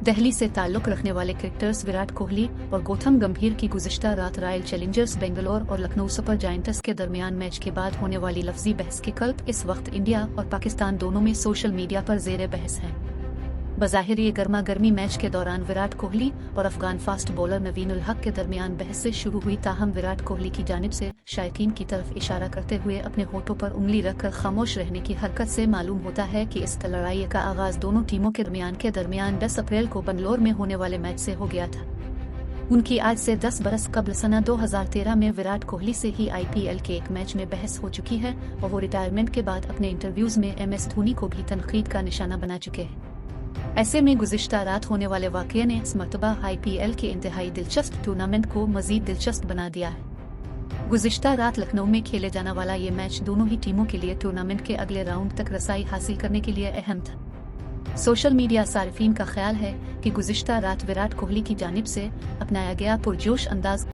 दिल्ली से ताल्लुक रखने वाले क्रिकेटर्स विराट कोहली और गौतम गंभीर की गुज़िश्ता रात रॉयल चैलेंजर्स बेंगलोर और लखनऊ सुपर जायंट्स के दरमियान मैच के बाद होने वाली लफ्जी बहस के कल्प इस वक्त इंडिया और पाकिस्तान दोनों में सोशल मीडिया पर ज़ेरे बहस है। बज़ाहिर ये गर्मा गर्मी मैच के दौरान विराट कोहली और अफगान फास्ट बॉलर नवीन उल हक के दरमियान बहस से शुरू हुई, ताहम विराट कोहली की जानिब से शायकीन की तरफ इशारा करते हुए अपने होठों पर उंगली रखकर खामोश रहने की हरकत से मालूम होता है कि इस लड़ाई का आगाज दोनों टीमों के दरमियान 10 अप्रैल को बेंगलोर में होने वाले मैच से हो गया था। उनकी आज से 10 बरस कबल सना 2013 में विराट कोहली से ही IPL के एक मैच में बहस हो चुकी है और वो रिटायरमेंट के बाद अपने इंटरव्यूज में MS धोनी को भी तनकीद का निशाना बना चुके हैं। ऐसे में गुज़िश्ता रात होने वाले वाक़ये ने इस मरतबा IPL के इंतहाई दिलचस्प टूर्नामेंट को मज़ीद दिलचस्प बना दिया है। गुज़िश्ता रात लखनऊ में खेले जाने वाला ये मैच दोनों ही टीमों के लिए टूर्नामेंट के अगले राउंड तक रसाई हासिल करने के लिए अहम था। सोशल मीडिया सारिफीन का ख्याल है कि गुज़िश्ता रात विराट कोहली की जानिब से अपनाया गया पुरजोश अंदाज